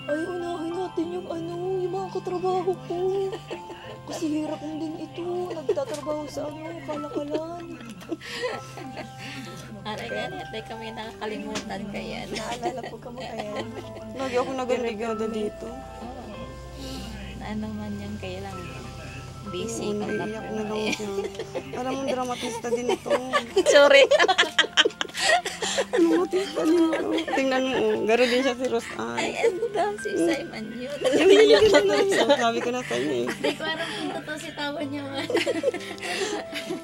Ay, unahin natin yung mga katrabaho ko. Kasi hirap din ito. Nagtatrabaho sa kalakalan. Aray nga ni, tay kami nakakalimutan kaya. Naalala po ka mo kaya. Lagi ako nag-brigada dito. Ano man yan, kaya lang busy. Oo, naiiyak na lang siya. Alam mo, dramatista din ito. Sorry. Dramatista din ito. Tingnan mo, garo din siya si Rosan. Ay, ano daw si Simon yun? Sabi ko na sa inyo eh. Hindi ko alam kung totoo si tawa niya.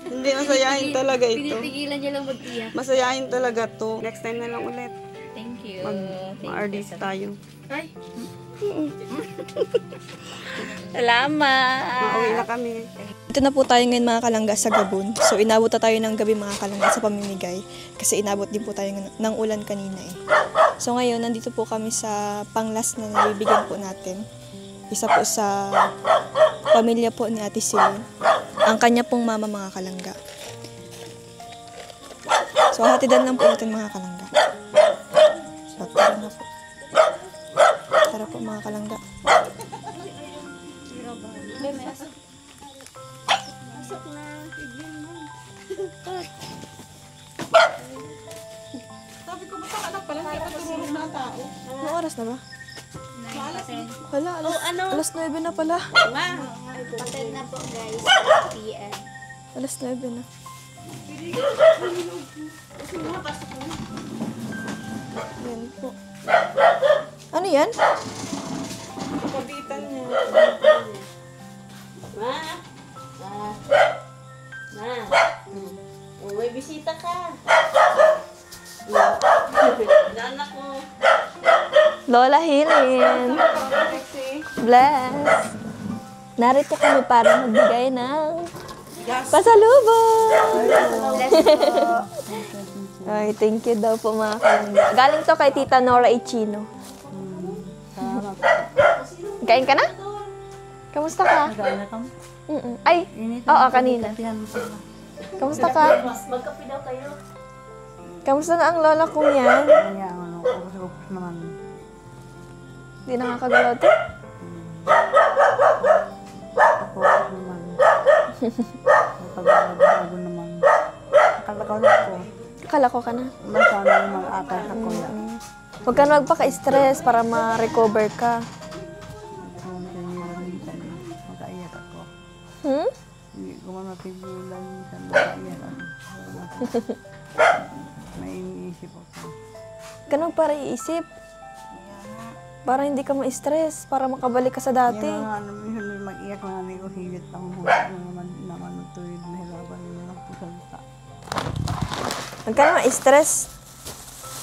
Hindi, masayahin talaga ito. Pinipigilan niya lang mag-iyak. Masayahin talaga to. Next time na lang ulit. Thank you. Ma-artist tayo. Ay, Salamat. Mauwi na kami. Ito na po tayo ngayon mga kalangga sa Gabon. So inabot na tayo ng gabi mga kalangga sa pamimigay. Kasi inabot din po tayo ng ulan kanina eh. So ngayon, nandito po kami sa panglas na nabibigyan po natin. Isa po sa pamilya po ni Ate Celine. Ang kanya pong mama mga kalangga. So hatidan lang po natin mga kalangga. So tara na po. Tara po mga kalangga. Sabi ko, baka anak pala, hindi pa tumulong na tao. Anong oras na ba? Wala, alas 9 na pala. patay na po guys. PM. Alas 9 na. Yan po. Ano yan? Pabitan niya. Ma? Oh, may bisita ka. Anak ko. Lola Hilin. Bless. Narito kami para magbigay ng pasalubong. Ay, thank you daw po mga kalangga. Galing to kay Tita Nora Ichino. Kain ka na? Kamusta ka? Ay, oo, kanina. Kamusta ka? Magkape daw kayo. Kamusta na ang lola kong yan? Hindi nakakagalaw to? Akala ko ka na. Huwag ka na magpaka-stress para ma-recover ka. Kung tingilan minsan, makaiyak ako. Hmm? Hindi ko man mapigilan minsan, makaiyak ako. May iniisip ako. Ganun para iisip. Para hindi ka ma-stress, para makabalik ka sa dati. Yan nga, minsan may mag-iyak na namin ko, higit ako naman tuwid na hirapan nila lang po salita. Huwag ka na ma-stress.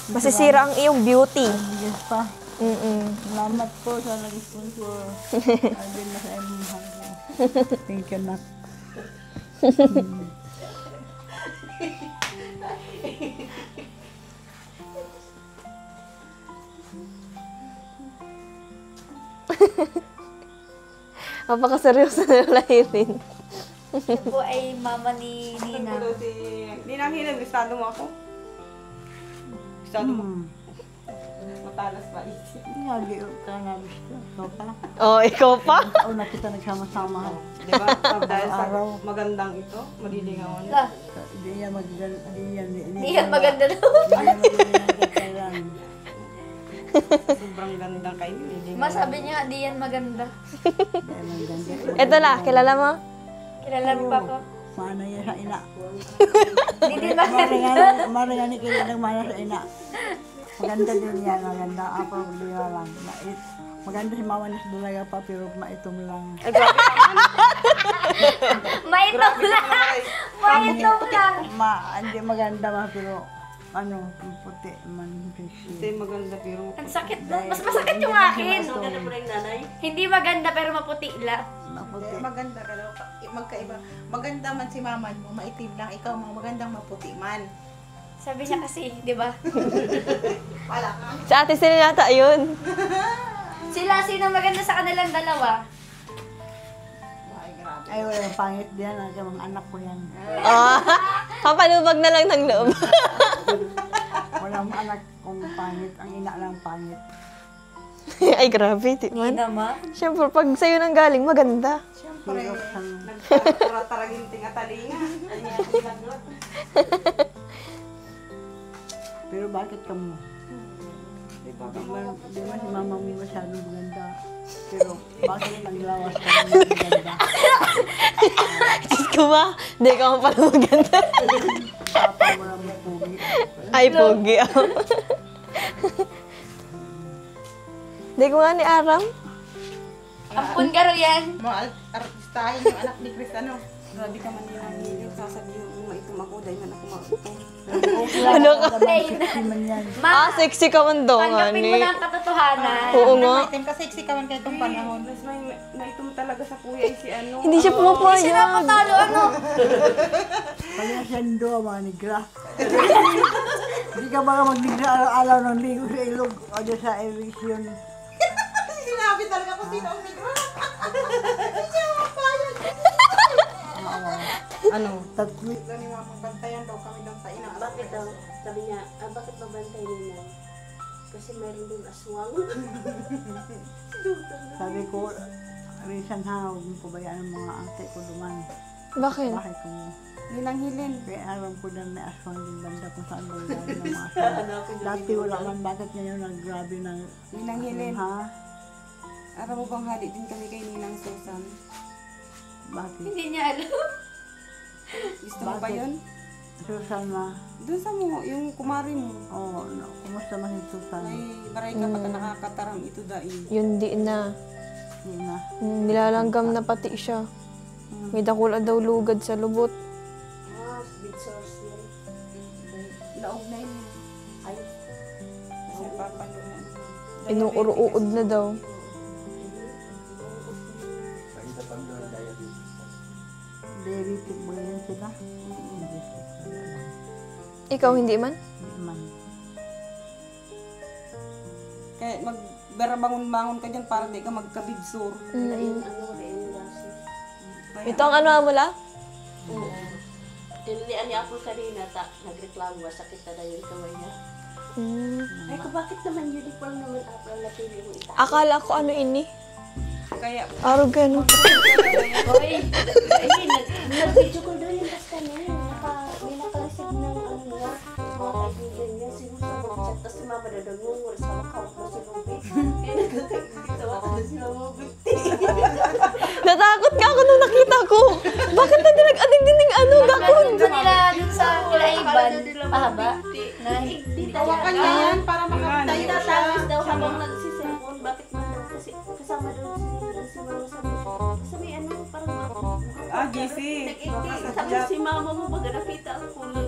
Masisira ang iyong beauty. Yes pa. Salamat po sa nag-sponsor. Ayun na sa imong hanggang. Thank you, Nak. Napakaseryoso na lahirin. Siya po ay mama ni Nina. Hindi nang hilang, listado mo ako. Listado mo. Matalas pa isip. Hindi ka nga gusto. Ikaw pa. Oh, ikaw pa? Oo, na kita nagsama-sama. Di ba? Dahil sa magandang ito, malilingawan. La, Hindi yan maganda. Hindi yan maganda daw. Sobrang ganda kayo. Ma, sabi niya, di yan maganda. Ito la, kilala mo? Kilala mo pa ko? Mana yan sa ina. Hindi din maganda. Marangani kayo ng mana sa ina. Maganda din yan. Maganda. Apa, hindi lang. Maganda si mama niya sa dulaga pa, pero maitom lang. Maitom lang. Maitom lang. Hindi maganda ma, pero ano, puti man. Hindi maganda pero Ang sakit doon. Mas masakit yung akin. Hindi maganda pero maputi lang. Maputi. Maganda ka daw, magkaiba. Maganda man si mama mo, maitim lang. Ikaw, magandang maputi man. Sabi niya kasi, di ba? Wala ka. Sa ate sila nata, ayun. Sila, sino maganda sa kanilang dalawa? Ay, grabe. Ay, wala, pangit diyan. Mga anak ko yan. Kapalubag na lang ng loob. Walang anak kong pangit. Ang ina lang pangit. Ay, grabe, di man. Naman. Siyempre, pag sa'yo nang galing, maganda. Siyempre, Hirap sang... nagtaraginting at talinga. Pero bakit ka mo? Di ba si mama mo masyadong maganda? Pero bakit naglawas ka mo maganda? Diyos ko ba? Hindi ka mo pala maganda. Papa mo lang magpugi. Ay, pogi ako. Hindi ko nga ni Aram. Ampun ka ro yan. mga artistahin yung anak ni Chris, ano? Grabe ka man yung sasabihin mo, maitom ako dahil man ako maitom. Ano ka? Sexy man yan. Ah, Ma, sexy ka man daw nga tanggapin ni. mo na ang katotohanan. Oo nga. Maitim kasi sexy ka man kayo itong panahon. Mas may maitom talaga sa kuya ay si ano. Hindi siya Sino pumapayag. matalo, ano? Kaya siyendo ang mga nigra. Hindi ka baka magnigra araw-araw ng ligo sa ilog o dyan sa eviction. Sinabi talaga kung sino ang negro. Ano? Tatwi. Ni mama, bantayan daw kami ng taina. Bakit daw? Sabi niya, bakit babantay nila? Kasi mayroon din aswang. Sabi ko, Rizan ha, huwag mo pabayaan ang mga ate ko duman. Bakit? Bakit ko mo? Ninang hilin. Kaya alam ko na may aswang din banda kung saan mo galing ng mga aswang. Dati wala man, bakit ngayon naggrabe ng... Ninang hilin. Ha? Aram mo bang hali din kami kay Ninang Susan? Bakit? Hindi niya alam. Gusto mo ba Bakit? yun? Susana, Doon sa mo, yung kumari mo. oh, kumusta man si Susana? Ay, baray ka pata nakakataram ito dahil. Yun di na. Hindi na. Nilalanggam na pati siya. May dakula daw lugad sa lubot. Big source yan. Laog na yun. Ay, Kasi papalunan. Inuuro-uod na daw. Diabetic ba yan sila? Ikaw hindi man? Hindi man. Kaya magbangon-bangon ka dyan para di ka magkabigsur. wala yung ano, wala yung gases. Ito ang ano mula? Oo. Tinilian niya ako kanina, nagreklamo, sakit na daw yung kamay niya. Ay, ko bakit naman uniform naman ako ang napili mo ita? Akala ko ano ini. Kaya, Aro ganun. Hoy, ay, nag-video call daw yung basta niya. May naka-receive ng ano niya, mga kaibigan niya, sinusagot chat Tapos si mama na nangunguras, hawak-hawak na si Ruby. Kaya nagkakaitawa ka na si mama Bigti. Natakot ka ako nung nakita ko. Bakit na dinag-ading ano, gakon? Doon nila, dun sa Kilaiban, pahaba. Hawakan niya yan para makapatay na siya. Tinatagos daw habang nagsiselfon. Bakit man daw? Kasi kasama daw si mama sabi ano, parang GC. Sabi si mama mo, baga nakita ang kulay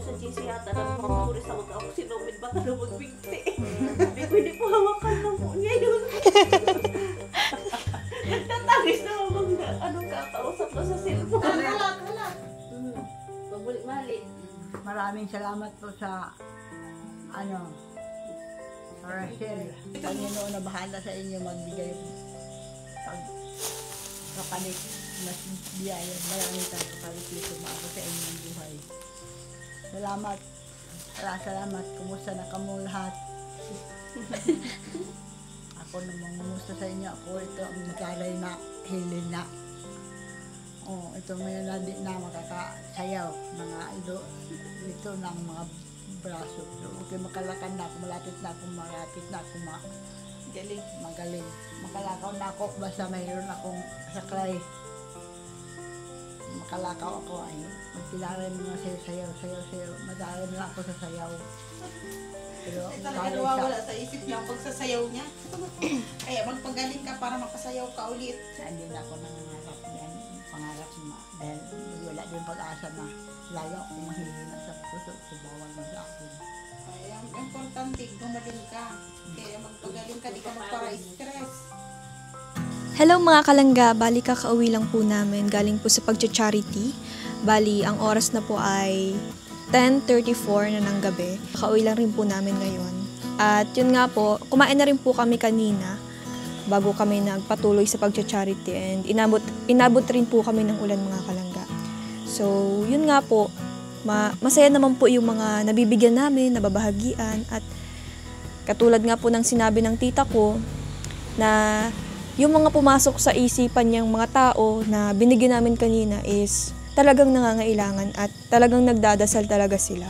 sa GC yata. Nagmukuris ako ako si Lomid, baka daw magbigti. Hindi pwede po hawakan na po niya yun. Nagtatagis na habang anong kakausap ko sa cellphone. Hala. Mabulit-mali. Maraming salamat po sa Rachel. Panginoon na bahala sa inyo magbigay pag kapalit mas biyaya. Maraming tayong kapalit dito maako sa inyong buhay. Salamat. Salamat. Kumusta na kamo lahat? Ako namang kumusta sa inyo. Ako ito ang nagkaray na hilin na. Oh, ito ngayon na makakasayaw mga ito ng mga braso. Okay, makalakan na ako, malapit na ako magaling. Makalakaw na ako, basta mayroon akong saklay. Makalakaw ako ay magkilala ng mga sayaw. Madali na ako sa sayaw. Pero Talaga nawawala sa isip niya ang pagsasayaw niya. Kaya magpagaling ka para makasayaw ka ulit. hindi na ako nangangarap yan. Pangarap mo. Dahil wala din pag-asa na lalo akong mahihina sa puso. Bawal mo sa akin. Ay, ang importante, gumaling ka. Kaya magpagaling ka, di ka magpara-stress. Hello mga kalangga, bali kakauwi lang po namin galing po sa pagcha-charity. Bali, ang oras na po ay 10:34 na ng gabi. Kakauwi lang rin po namin ngayon. At yun nga po, kumain na rin po kami kanina bago kami nagpatuloy sa pagcha-charity and inabot rin po kami ng ulan mga kalangga. So, yun nga po, masaya naman po yung mga nabibigyan namin, nababahagian at katulad nga po ng sinabi ng tita ko na yung mga pumasok sa isipan niyang mga tao na binigyan namin kanina is talagang nangangailangan at talagang nagdadasal talaga sila.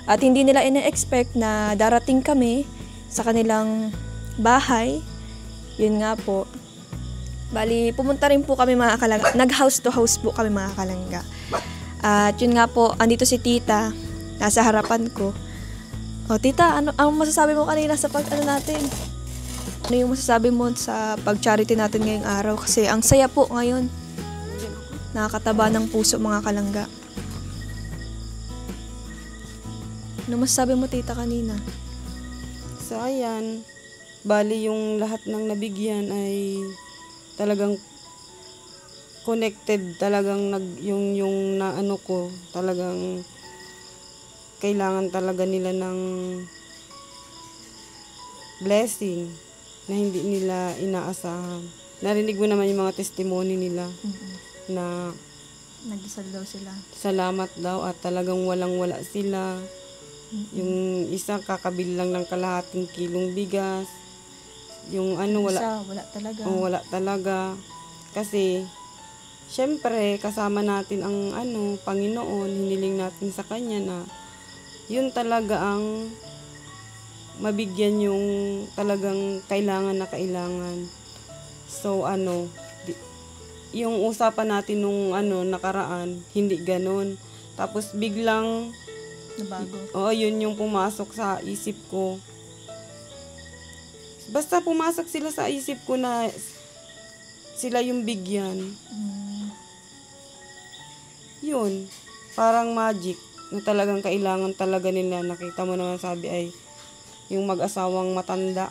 At hindi nila ina-expect na darating kami sa kanilang bahay. Yun nga po. Bali, pumunta rin po kami mga kalangga. Nag-house to house po kami mga kalangga. At yun nga po, andito si tita. Nasa harapan ko. O tita, ano masasabi mo kanina sa natin? Ano yung masasabi mo sa pag-charity natin ngayong araw? Kasi ang saya po ngayon. Nakakataba ng puso mga kalangga. Ano masasabi mo tita kanina? So ayan, bali yung lahat ng nabigyan ay talagang connected, talagang yung naano ko, talagang kailangan talaga nila ng blessing na hindi nila inaasahan. Narinig mo naman yung mga testimony nila na Nagdasal daw sila. salamat daw at talagang walang-wala sila. Yung isa kakabili lang ng kalahating kilong bigas. Yung wala. Wala talaga. Wala talaga. Kasi syempre kasama natin ang Panginoon, hiniling natin sa Kanya na yun talaga ang mabigyan yung talagang kailangan na kailangan. So yung usapan natin nung nakaraan, hindi ganon. Tapos biglang Nabago. yun yung pumasok sa isip ko. Basta pumasok sila sa isip ko na sila yung bigyan. Yun, parang magic na talagang kailangan talaga nila. Nakita mo naman sabi ay yung mag-asawang matanda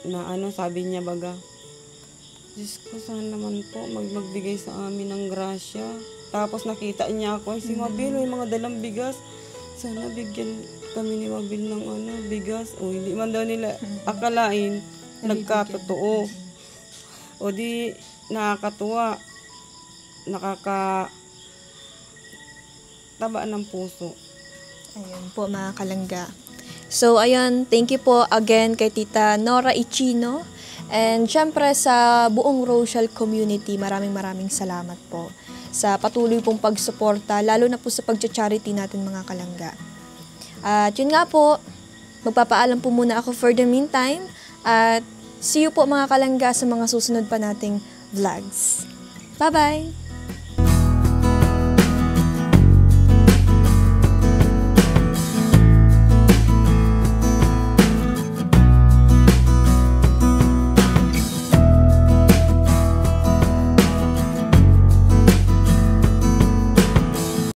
na sabi niya baga, Diyos ko, sana naman po magbigay sa amin ng grasya. Tapos nakita niya ako, si Mabil, may mga dalang bigas. Sana bigyan kami ni Mabil ng bigas. O hindi man daw nila akalain, nagkatotoo. O di, nakakatuwa. Nakakataba ng puso. Ayun po mga kalangga. So ayun, thank you po again kay Tita Nora Ichino. And syempre sa buong Rochelle community, maraming salamat po sa patuloy pong pagsuporta, lalo na po sa pag-charity natin mga kalangga. At yun nga po, magpapaalam po muna ako for the meantime at see you po mga kalangga sa mga susunod pa nating vlogs. Bye-bye!